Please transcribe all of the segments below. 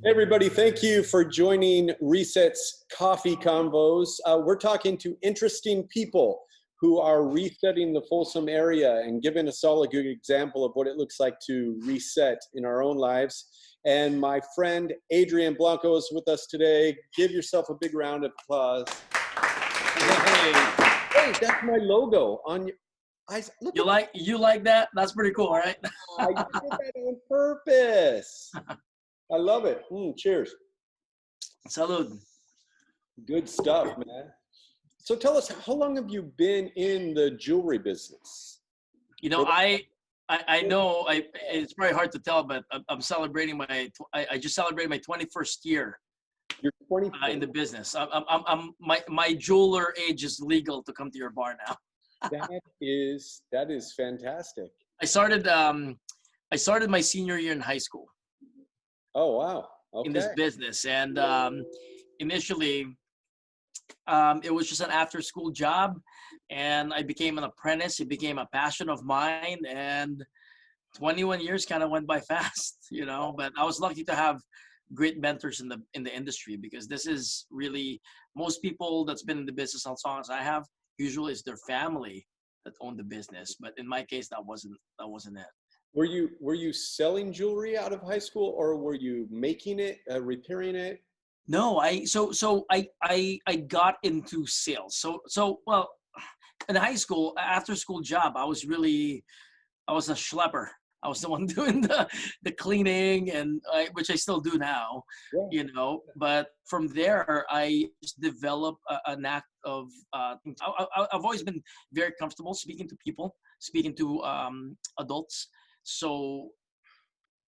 Hey everybody, thank you for joining Reset's Coffee Convos. We're talking to interesting people who are resetting the Folsom area and giving us all a good example of what it looks like to reset in our own lives. And my friend Adrian Blanco is with us today. Give yourself a big round of applause. Hey, that's my logo on your eyes. You like that? That's pretty cool, right? I did that on purpose. I love it. Cheers. Salud. Good stuff, man. So tell us, how long have you been in the jewelry business? You know, I know it's probably hard to tell, but I'm celebrating I just celebrated my 21st year. You're 24 in the business. My jeweler age is legal to come to your bar now. That is fantastic. I started my senior year in high school. Oh, wow. Okay. In this business. And initially, it was just an after-school job, and I became an apprentice. It became a passion of mine, and 21 years kind of went by fast, you know. But I was lucky to have great mentors in the industry, because this is really, most people that's been in the business as long as I have, usually it's their family that owned the business. But in my case, that wasn't it. Were you selling jewelry out of high school, or were you making it, repairing it? No, I got into sales. So well, in high school, after school job, I was a schlepper. I was the one doing the cleaning, and which I still do now, yeah. You know. But from there, I just developed a knack of. I've always been very comfortable speaking to people, speaking to adults. So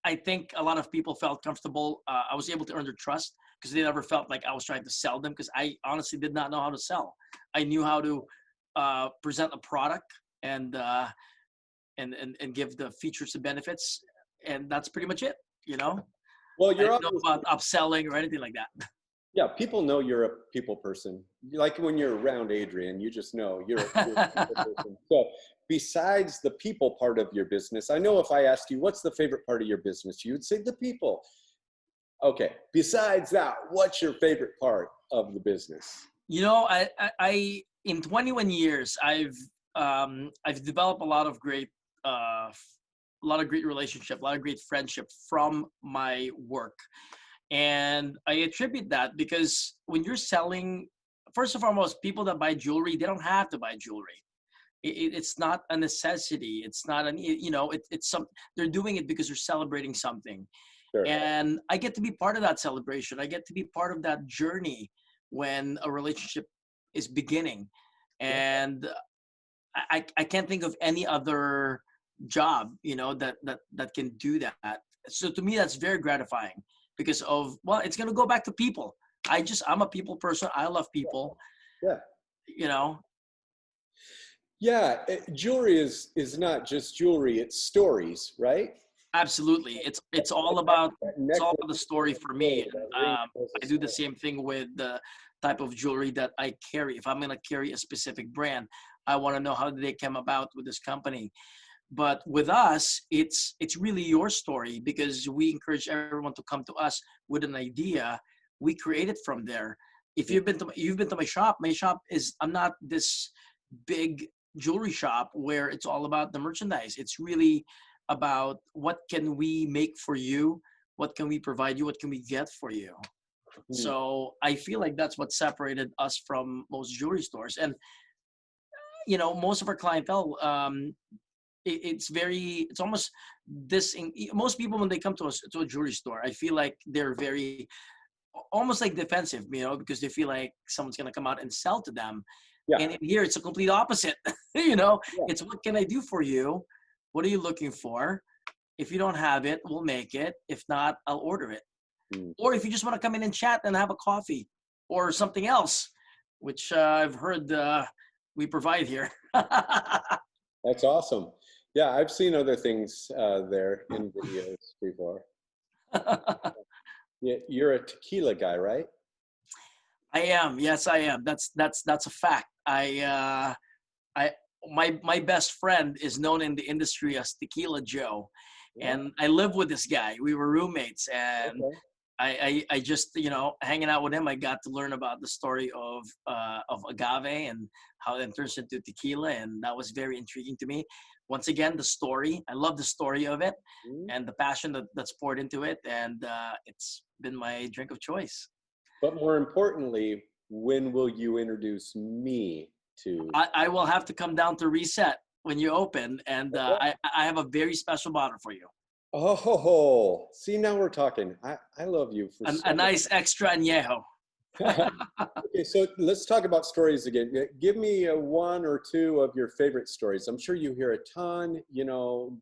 I think a lot of people felt comfortable. I was able to earn their trust because they never felt like I was trying to sell them, because I honestly did not know how to sell. I knew how to present a product and give the features and benefits, and that's pretty much it, you know. Well, I don't know about upselling or anything like that. Yeah, people know you're a people person. Like when you're around Adrian, you just know you're a people person. So besides the people part of your business, I know if I asked you, what's the favorite part of your business, you would say the people. Okay, besides that, what's your favorite part of the business? You know, I in 21 years, I've developed a lot of great relationship, a lot of great friendship from my work. And I attribute that because when you're selling, first and foremost, people that buy jewelry, they don't have to buy jewelry. It's not a necessity. It's not they're doing it because they're celebrating something. Sure. And I get to be part of that celebration. I get to be part of that journey when a relationship is beginning. And I can't think of any other job, you know, that can do that. So to me, that's very gratifying. Because it's going to go back to people. I'm a people person. I love people. Yeah. You know? Yeah. Jewelry is not just jewelry. It's stories, right? Absolutely. It's all about the story for me. I do the same thing with the type of jewelry that I carry. If I'm going to carry a specific brand, I want to know how they came about with this company. But with us, it's really your story, because we encourage everyone to come to us with an idea. We create it from there. If you've been to my shop is, I'm not this big jewelry shop where it's all about the merchandise. It's really about what can we make for you? What can we provide you? What can we get for you? Mm-hmm. So I feel like that's what separated us from most jewelry stores. And, you know, most of our clientele, it's almost this. Most people, when they come to us to a jewelry store, I feel like they're very, almost like defensive, you know, because they feel like someone's going to come out and sell to them. Yeah. And in here, it's a complete opposite. You know, yeah. It's what can I do for you? What are you looking for? If you don't have it, we'll make it. If not, I'll order it. Mm. Or if you just want to come in and chat and have a coffee or something else, which I've heard we provide here. That's awesome. Yeah, I've seen other things there in videos before. Yeah, you're a tequila guy, right? I am. Yes, I am. That's a fact. My best friend is known in the industry as Tequila Joe, and I live with this guy. We were roommates, and okay. I just, hanging out with him, I got to learn about the story of agave and how it turns into tequila. And that was very intriguing to me. Once again, the story, I love the story of it and the passion that's poured into it. And it's been my drink of choice. But more importantly, when will you introduce me to? I will have to come down to Reset when you open. And I have a very special bottle for you. Oh, see, now we're talking. I love you for a nice extra añejo. Okay, so let's talk about stories again. Give me one or two of your favorite stories. I'm sure you hear a ton,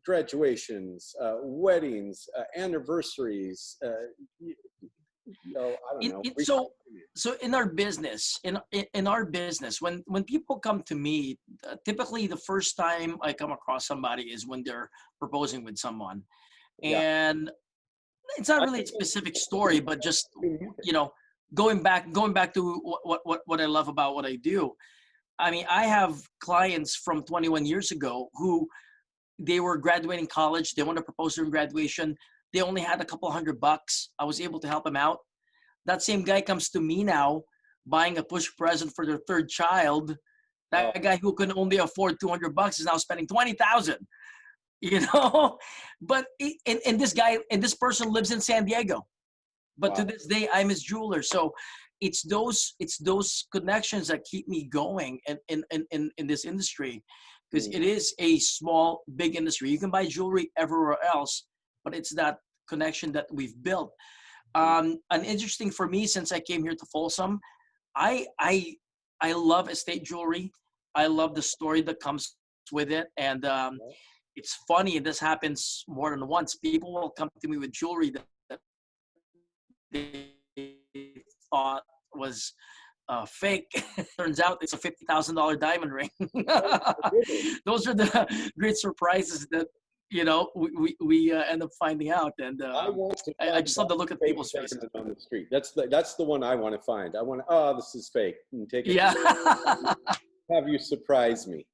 graduations, weddings, anniversaries, I don't know. So in our business, when people come to me, typically the first time I come across somebody is when they're proposing with someone. And it's not really a specific story, but just, going back to what I love about what I do. I mean, I have clients from 21 years ago who they were graduating college. They want to propose during graduation. They only had a couple $100. I was able to help them out. That same guy comes to me now buying a push present for their third child. That guy who can only afford $200 is now spending $20,000. But this person lives in San Diego, but to this day I'm his jeweler. So it's those connections that keep me going in this industry, because it is a small, big industry. You can buy jewelry everywhere else, but it's that connection that we've built. And interesting for me, since I came here to Folsom, I love estate jewelry. I love the story that comes with it. And it's funny, and this happens more than once. People will come to me with jewelry that they thought was fake. Turns out it's a $50,000 diamond ring. Those are the great surprises that we end up finding out. And I just love to look at people's faces on the street. That's the one I want to find. I want this is fake, and take it. Yeah. Have you surprise me?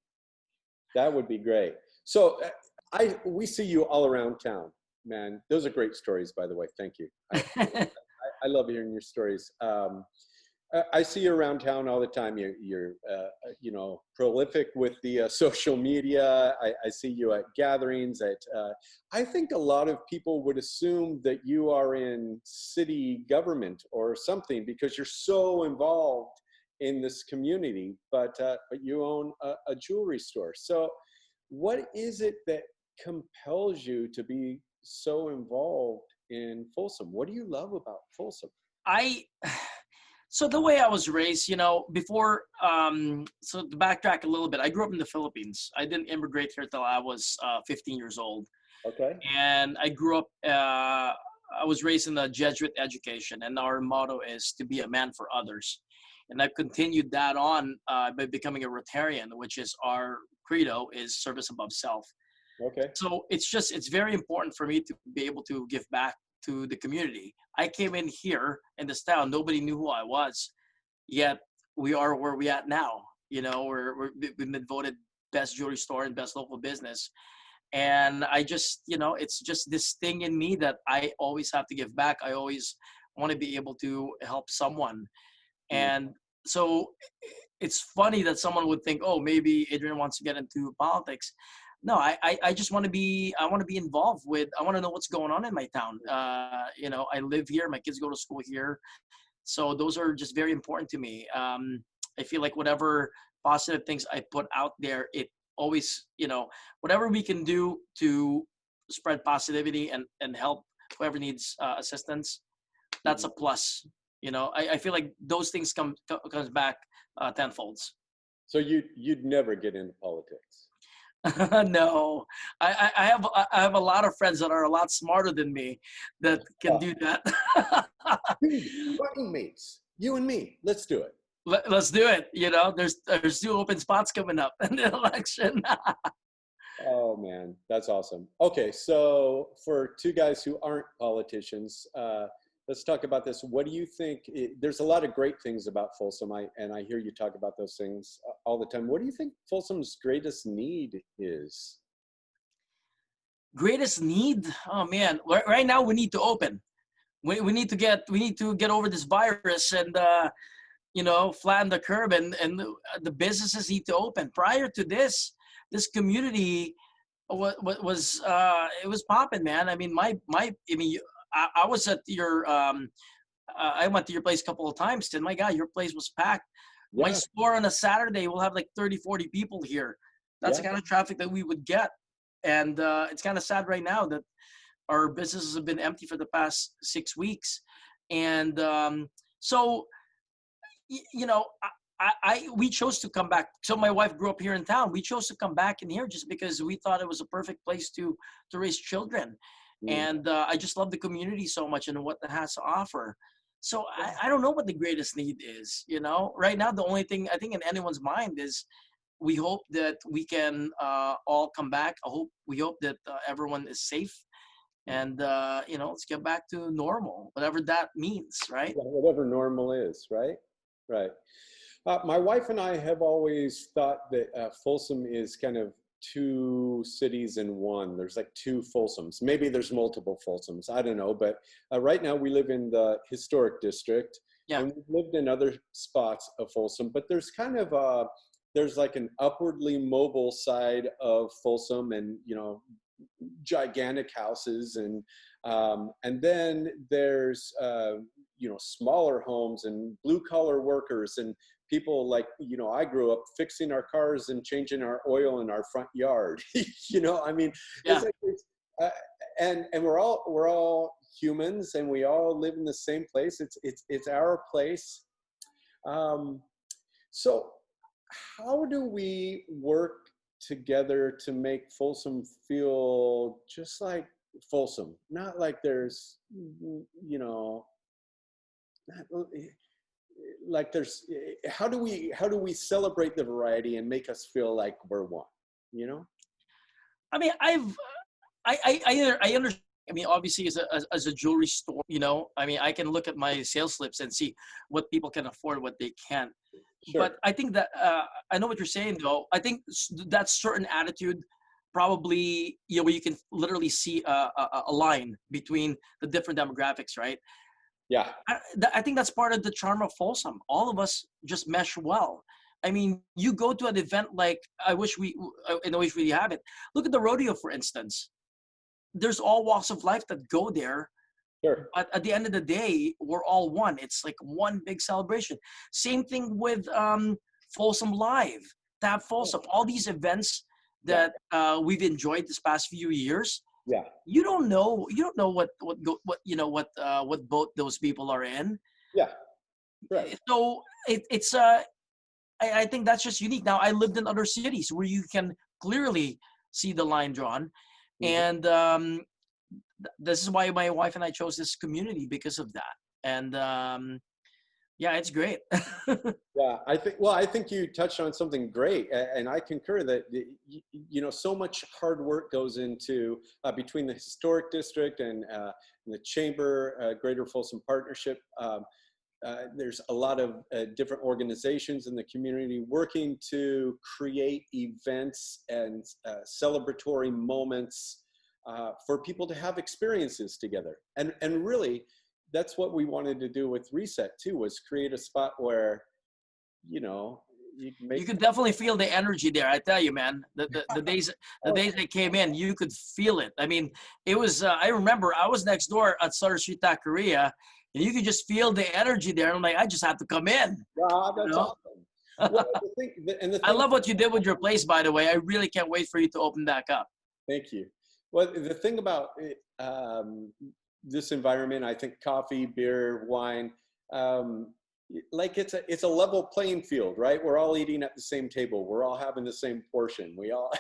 That would be great. So we see you all around town, man. Those are great stories, by the way. Thank you. I love hearing your stories. I see you around town all the time. You're prolific with the social media. I see you at gatherings. I think a lot of people would assume that you are in city government or something because you're so involved in this community. But you own a jewelry store. So what is it that compels you to be so involved in Folsom? What do you love about Folsom? So the way I was raised, before, so to backtrack a little bit, I grew up in the Philippines. I didn't immigrate here till I was 15 years old. Okay. And I grew up, I was raised in a Jesuit education, and our motto is to be a man for others. And I've continued that on by becoming a Rotarian, which is our credo is service above self. Okay. So it's very important for me to be able to give back to the community. I came in here in this town, nobody knew who I was, yet we are where we at now. We've been voted best jewelry store and best local business. And I just, it's just this thing in me that I always have to give back. I always want to be able to help someone. And so it's funny that someone would think, oh, maybe Adrian wants to get into politics. No, I just want to be involved with, I want to know what's going on in my town. I live here, my kids go to school here. So those are just very important to me. I feel like whatever positive things I put out there, it always, whatever we can do to spread positivity and help whoever needs assistance, that's a plus. I feel like those things comes back tenfolds. So you'd never get into politics? No, I have a lot of friends that are a lot smarter than me that can do that. Running mates, you and me, let's do it. Let's do it. There's 2 open spots coming up in the election. Oh man, that's awesome. Okay, so for 2 guys who aren't politicians, let's talk about this. What do you think? There's a lot of great things about Folsom, and I hear you talk about those things all the time. What do you think Folsom's greatest need is? Greatest need? Oh man, right now we need to open. we need to get over this virus and flatten the curve, and the businesses need to open. Prior to this community was it was popping, man. I mean, I was at your I went to your place a couple of times, and my God, your place was packed. My Yeah, store on a Saturday will have like 30, 40 people here. That's yeah. the kind of traffic that we would get. And it's kind of sad right now that our businesses have been empty for the past 6 weeks. And so, we chose to come back. So my wife grew up here in town. We chose to come back in here just because we thought it was a perfect place to raise children. Mm. And I just love the community so much and what it has to offer. So I don't know what the greatest need is, right now. The only thing I think in anyone's mind is we hope that we can all come back. We hope that everyone is safe, and let's get back to normal, whatever that means, right? Yeah, whatever normal is, right? Right. My wife and I have always thought that Folsom is kind of two cities in one. There's like two Folsoms. Maybe there's multiple Folsoms. I don't know. But right now we live in the historic district. Yeah. And we've lived in other spots of Folsom. But there's kind of there's like an upwardly mobile side of Folsom, and gigantic houses, and then there's smaller homes and blue collar workers and people like I grew up fixing our cars and changing our oil in our front yard. I mean, Yeah. And we're all humans, and we all live in the same place. It's our place. So how do we work together to make Folsom feel just like Folsom, not like there's like there's how do we celebrate the variety and make us feel like we're one? I mean, I understand. I mean, obviously, as a jewelry store, I mean, I can look at my sales slips and see what people can afford, what they can't. Sure. But I think that I know what you're saying, though. I think that certain attitude probably, where you can literally see a line between the different demographics, right? Yeah. I think that's part of the charm of Folsom. All of us just mesh well. I mean, you go to an event like, I wish we have it. Look at the rodeo, for instance. There's all walks of life that go there. Sure. But at the end of the day, we're all one. It's like one big celebration. Same thing with Folsom Live, Tab Folsom, all these events that we've enjoyed this past few years. Yeah. You don't know what boat those people are in. Yeah. Right. So it's I think that's just unique. Now, I lived in other cities where you can clearly see the line drawn. Mm-hmm. And this is why my wife and I chose this community, because of that. And it's great. Yeah, I think you touched on something great, and I concur that so much hard work goes into between the historic district and the chamber, Greater Folsom Partnership. There's a lot of different organizations in the community working to create events and celebratory moments for people to have experiences together. And really, that's what we wanted to do with Reset too, was create a spot where, you could definitely feel the energy there. I tell you, man, the days I came in, you could feel it. I mean, it was, I remember I was next door at Sutter Street Taqueria, and you could just feel the energy there. I'm like, I just have to come in. Wow, that's awesome. Well, I love what you did with your place, by the way. I really can't wait for you to open back up. Thank you. Well, the thing about this environment, I think coffee, beer, wine, like it's a level playing field, right? We're all eating at the same table. We're all having the same portion. We all,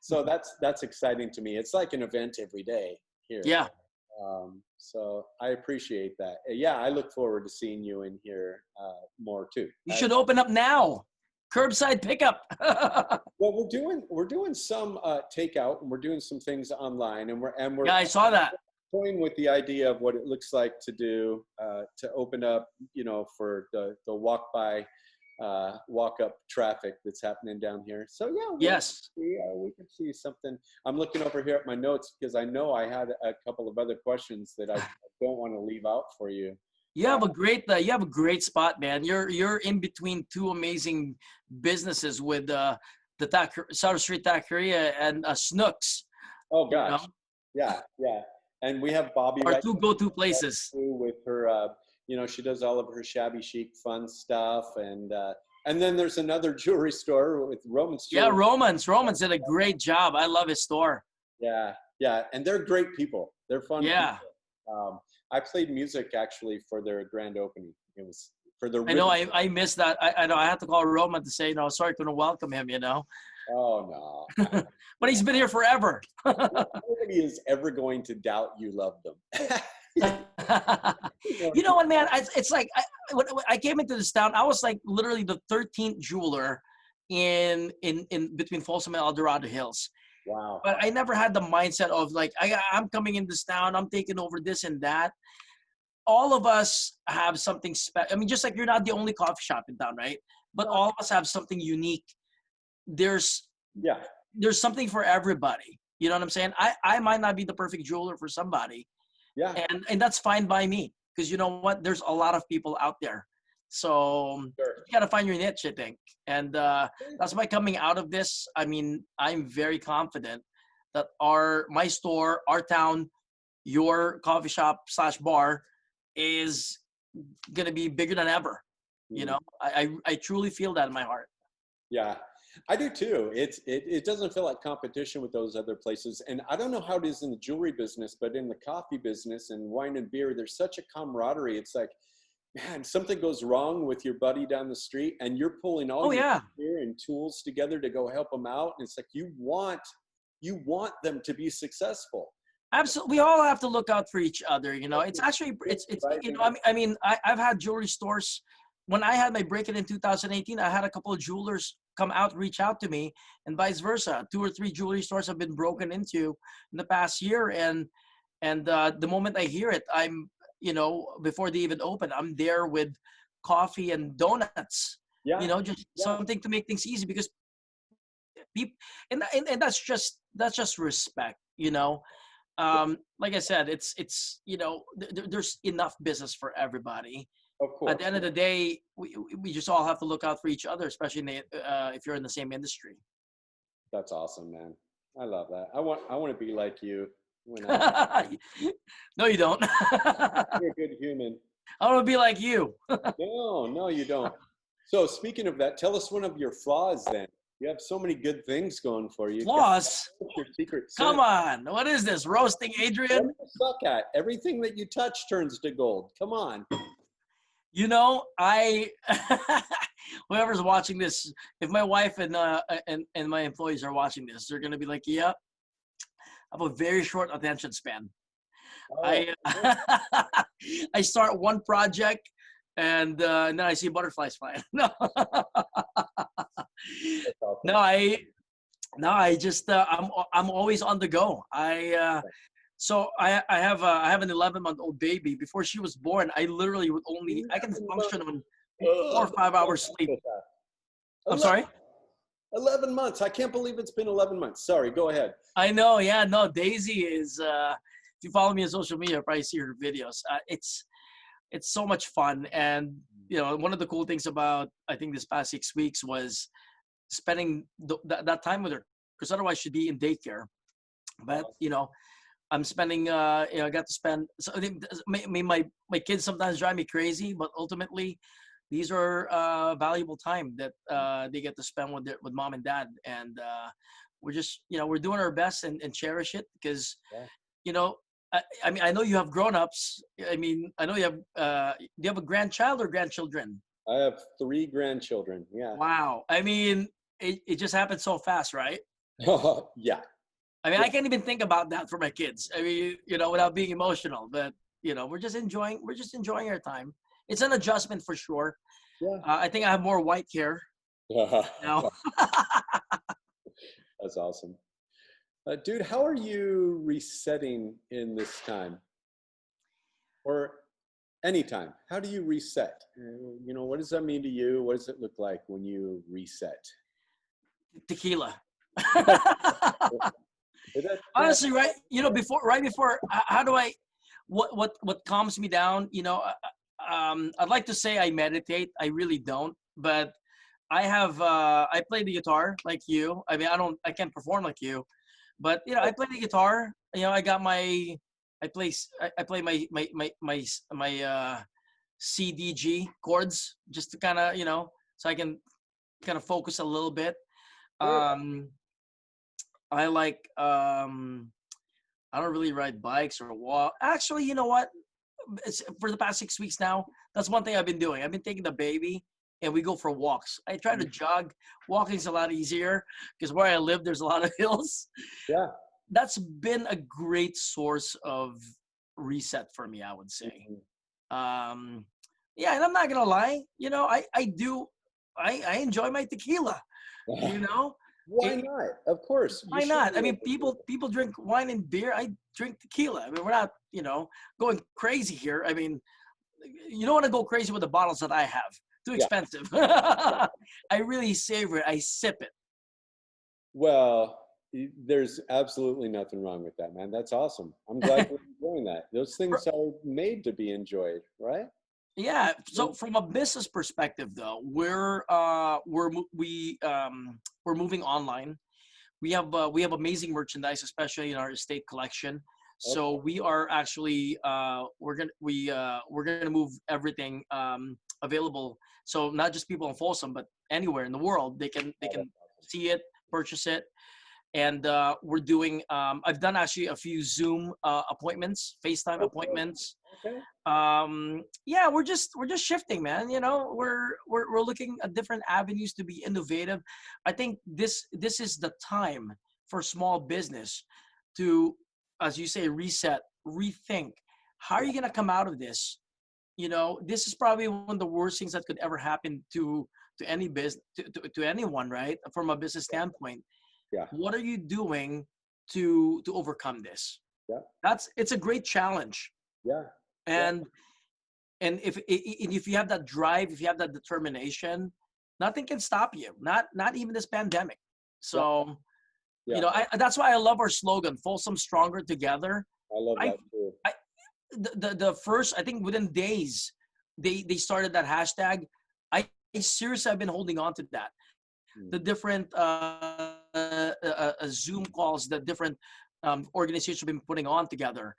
so that's exciting to me. It's like an event every day here. Yeah. So I appreciate that. Yeah, I look forward to seeing you in here more too. You should open up now. Curbside pickup. Well, we're doing some takeout, and we're doing some things online, and we're yeah, I saw that. Toying with the idea of what it looks like to do to open up, for the walk by walk up traffic that's happening down here. So yeah, Yes. we can see something. I'm looking over here at my notes because I know I had a couple of other questions that I don't want to leave out for you. You have a great spot, man. You're in between two amazing businesses with the South Street Taqueria and Snooks. Oh gosh, You know? yeah. And we have Bobby Our right two go-to places. with her. She does all of her shabby chic fun stuff, and then there's another jewelry store with Roman's Jewelry. Yeah, Roman's did a great job. I love his store. Yeah, and they're great people. They're fun. Yeah. People. I played music actually for their grand opening. It was for the. I know. I missed that. I know. I had to call Roman to say, sorry, couldn't welcome him. Oh no. But he's been here forever. Nobody is ever going to doubt you love them. You know what, man? It's like when I came into this town, I was like literally the 13th jeweler in between Folsom and El Dorado Hills. Wow. But I never had the mindset of like I'm coming in this town, I'm taking over this and that. All of us have something special. I mean, just like you're not the only coffee shop in town, right? But all of us have something unique. There's something for everybody. You know what I'm saying? I might not be the perfect jeweler for somebody. Yeah. And that's fine by me, because you know what? There's a lot of people out there. So you got to find your niche, I think. And that's why coming out of this, I mean, I'm very confident that my store, our town, your coffee shop / bar is going to be bigger than ever. I truly feel that in my heart. Yeah, I do too. It doesn't feel like competition with those other places. And I don't know how it is in the jewelry business, but in the coffee business and wine and beer, there's such a camaraderie. It's like, man, something goes wrong with your buddy down the street and you're pulling all your gear and tools together to go help them out. And it's like, you want them to be successful. Absolutely. We all have to look out for each other. It's actually, I've had jewelry stores. When I had my break-in in 2018, I had a couple of jewelers reach out to me, and vice versa. 2 or 3 jewelry stores have been broken into in the past year. And the moment I hear it, I'm, before they even open, I'm there with coffee and donuts, something to make things easy, because people, and that's just respect, like I said, it's there's enough business for everybody. Of course. At the end of the day, we just all have to look out for each other, especially if you're in the same industry. That's awesome, man. I love that. I want to be like you. No, you don't. You're a good human. I want to be like you. No, you don't. So speaking of that, tell us one of your flaws then. You have so many good things going for you. Flaws? What's your secret? Come on. What is this? Roasting Adrian? What do you suck at? Everything that you touch turns to gold. Come on. Whoever's watching this, if my wife and my employees are watching this, they're going to be like, yep, I have a very short attention span. Oh. I start one project and then I see butterflies flying. No, I just, I'm always on the go. So I have an 11-month-old baby. Before she was born, I literally I can function on 4 or 5 hours sleep. I'm sorry? 11 months. I can't believe it's been 11 months. Sorry, go ahead. I know. Yeah, no, Daisy is, if you follow me on social media, you'll probably see her videos. It's so much fun. And, one of the cool things about, I think, this past 6 weeks was spending that time with her, because otherwise she'd be in daycare. But, I'm spending, I got to spend, so I think my kids sometimes drive me crazy, but ultimately these are valuable time that they get to spend with mom and dad. And we're just, we're doing our best and cherish it, because, I mean, I know you have grown-ups. I mean, I know you have, do you have a grandchild or grandchildren? I have 3 grandchildren. Yeah. Wow. I mean, it just happened so fast, right? Yeah. I mean, I can't even think about that for my kids. I mean, without being emotional, but we're just enjoying our time. It's an adjustment for sure. Yeah. I think I have more white hair now. That's awesome. Dude, how are you resetting in this time? Or anytime. How do you reset? You know, what does that mean to you? What does it look like when you reset? Tequila. That, Honestly, right? You know, right before, how do I, what calms me down? You know, I'd like to say I meditate. I really don't, but I play the guitar like you. I mean, I can't perform like you, but you know, I play the guitar. You know, I got my, I play my CDG chords just to kind of, you know, so I can kind of focus a little bit. great. Um, I like, I don't really ride bikes or walk. Actually, you know what? For the past 6 weeks now, that's one thing I've been doing. I've been taking the baby and we go for walks. I try to jog. Walking's a lot easier because where I live, there's a lot of hills. Yeah. That's been a great source of reset for me, I would say. Yeah, and I'm not gonna lie, you know, I enjoy my tequila. You know, Why not? Of course. You why should not? be I mean, able to. people drink wine and beer. I drink tequila. I mean, we're not, you know, going crazy here. I mean, you don't want to go crazy with the bottles that I have. Too Yeah. expensive. I really savor it. I sip it. Well, there's absolutely nothing wrong with that, man. That's awesome. I'm glad you're enjoying that. Those things are made to be enjoyed, right? Yeah. So from a business perspective, though, we're moving online. We have amazing merchandise, especially in our estate collection. So Okay. we are actually we're gonna move everything available. So not just people in Folsom, but anywhere in the world, they can see it, purchase it, and we're doing. I've done actually a few Zoom appointments, FaceTime Okay. appointments. Okay. Yeah, we're just shifting, man. You know, we're looking at different avenues to be innovative. I think this is the time for small business to, as you say, reset, rethink. How are you going to come out of this? You know, this is probably one of the worst things that could ever happen to any business, to anyone, right? From a business standpoint, Yeah. what are you doing to overcome this? Yeah. It's a great challenge. Yeah. Yeah. And if you have that drive, if you have that determination, nothing can stop you. Not even this pandemic. Yeah. So, you Yeah. know, that's why I love our slogan, Folsom Stronger Together. I love I, that too. the first, I think within days, they started that hashtag. Seriously, I've been holding on to that. The different Zoom calls that different organizations have been putting on together.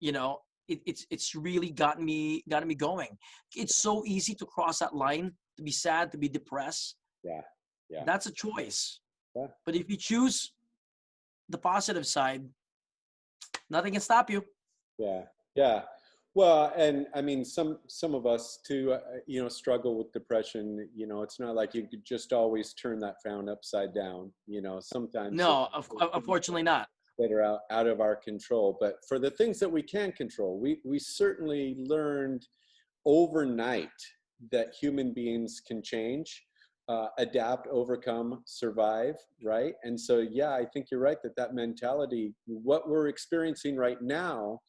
You know, it's really gotten me going. It's so easy to cross that line, to be sad, to be depressed. Yeah. Yeah. That's a choice. Yeah. But if you choose the positive side, nothing can stop you. Yeah. Yeah. Well, and I mean, some of us too, you know, struggle with depression. You know, it's not like you could just always turn that frown upside down. You know, sometimes No, unfortunately not. that are out of our control. But for the things that we can control, we certainly learned overnight that human beings can change, adapt, overcome, survive, right? And so, yeah, I think you're right that mentality, what we're experiencing right now,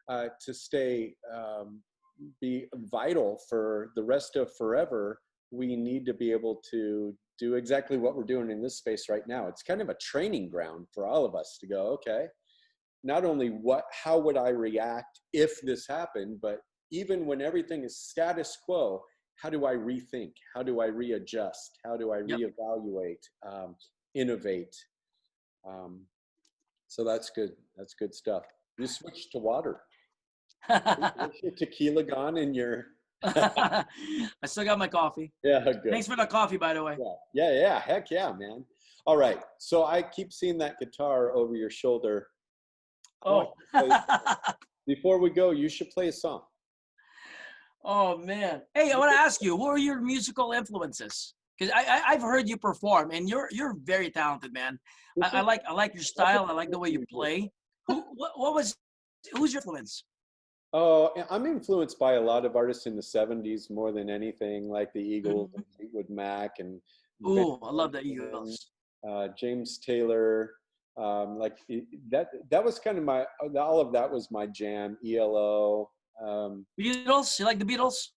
to stay, be vital for the rest of forever, we need to be able to do exactly what we're doing in this space right now. It's kind of a training ground for all of us to go, okay, not only how would I react if this happened, but even when everything is status quo, how do I rethink? How do I readjust? How do I Yep. reevaluate, innovate? So that's good. That's good stuff. You switched to water. Is your tequila gone in your? I still got my coffee. Yeah, good. Thanks for the coffee, by the way. Yeah. Heck yeah, man. All right. So I keep seeing that guitar over your shoulder. Oh. Before we go, you should play a song. Oh man. Hey, I want to ask you, who are your musical influences? Because I've heard you perform, and you're very talented, man. I like your style. I like the way you play. Who's your influence? Oh, I'm influenced by a lot of artists in the 70s more than anything, like the Eagles and Fleetwood Mac and Ooh, I love the Eagles. James Taylor. Like that was kind of all of that was my jam. ELO. Beatles? You like the Beatles?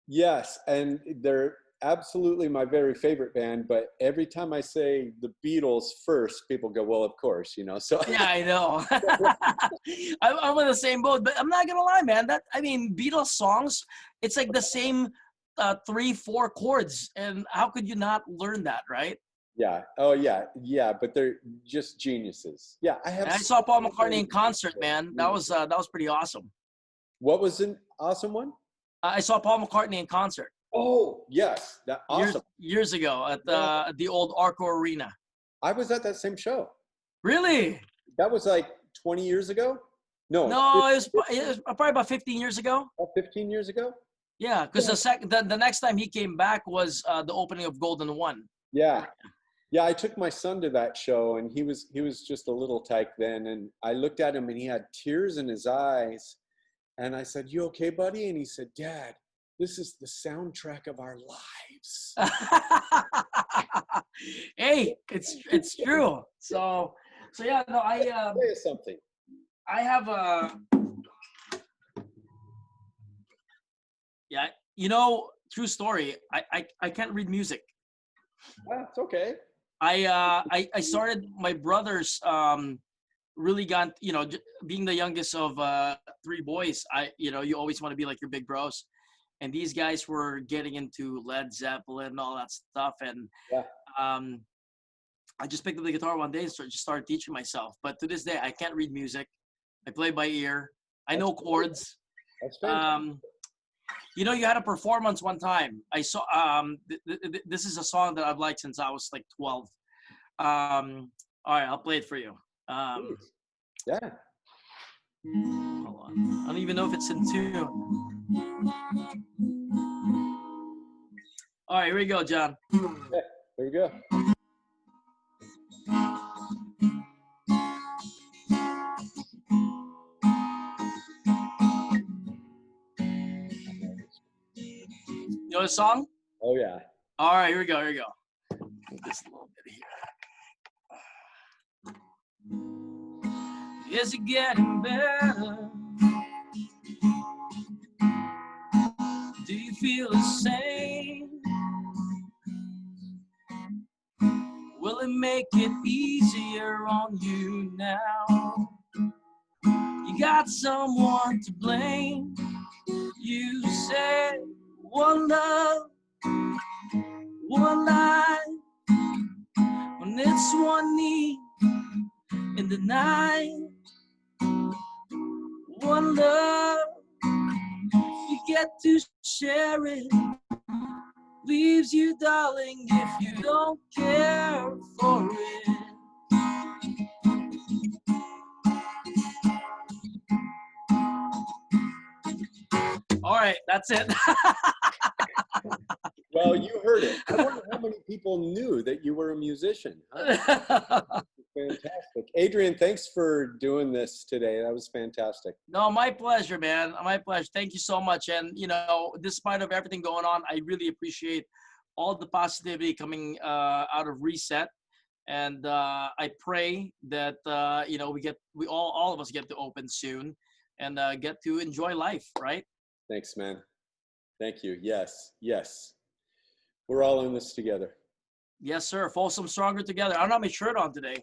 Yes, and they're absolutely my very favorite band, but every time I say the Beatles first, people go, well, of course, you know, so. Yeah, I know. I'm in the same boat, but I'm not gonna lie, man. Beatles songs, it's like the same 3-4 chords, and how could you not learn that, right? Yeah. Oh, yeah. Yeah, but they're just geniuses. Yeah, I have. And I saw Paul McCartney in concert, man. That was pretty awesome. What was an awesome one? I saw Paul McCartney in concert. Oh, yes. That awesome. Years ago at Yeah. the old Arco Arena. I was at that same show. Really? That was like 20 years ago? No, it was probably about 15 years ago. 15 years ago? Yeah, because the next time he came back was the opening of Golden One. Yeah. Yeah, I took my son to that show, and he was just a little tyke then, and I looked at him and he had tears in his eyes, and I said, "You okay, buddy?" And he said, "Dad, this is the soundtrack of our lives." Hey, it's true. So yeah, no, Say something. I have a yeah, true story. I can't read music. It's okay. I started, my brothers really got, being the youngest of 3 boys, you always want to be like your big bros, and these guys were getting into Led Zeppelin and all that stuff, and Yeah. I just picked up the guitar one day and just started teaching myself. But to this day, I can't read music. I play by ear. I know chords. That's fantastic. You had a performance one time. I saw this is a song that I've liked since I was like 12. All right, I'll play it for you. Yeah. Hold on. I don't even know if it's in tune. All right, here we go, John. Yeah, there we go. You know the song? Oh, yeah. All right, here we go. Move this a little bit here. Is it getting better? Do you feel the same? Will it make it easier on you now? You got someone to blame. You said one love, one life, when it's one need in the night. One love, you get to share it. Leaves you, darling, if you don't care for it. All right, that's it. Well, you heard it. I wonder how many people knew that you were a musician. Fantastic. Adrian, thanks for doing this today. That was fantastic. No, my pleasure, man. My pleasure. Thank you so much. And, despite of everything going on, I really appreciate all the positivity coming out of Reset. And I pray that, all of us get to open soon and get to enjoy life, right? Thanks, man. Thank you. Yes. We're all in this together. Yes, sir. Folsom Stronger Together. I don't have my shirt on today.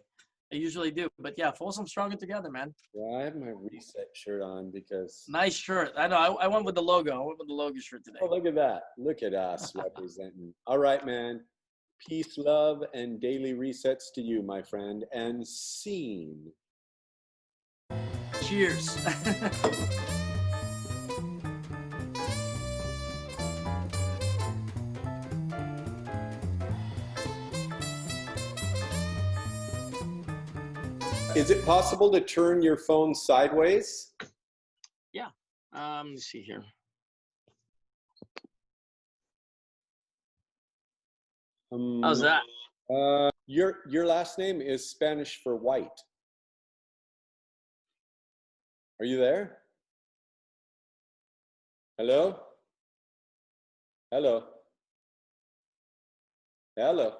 I usually do. But yeah, Folsom Stronger Together, man. Yeah, I have my Reset shirt on because... Nice shirt. I know. I went with the logo. I went with the logo shirt today. Oh, look at that. Look at us representing. All right, man. Peace, love, and daily resets to you, my friend. And scene. Cheers. Is it possible to turn your phone sideways? Yeah. Let me see here. How's that? Your last name is Spanish for white. Are you there? Hello? Hello? Hello?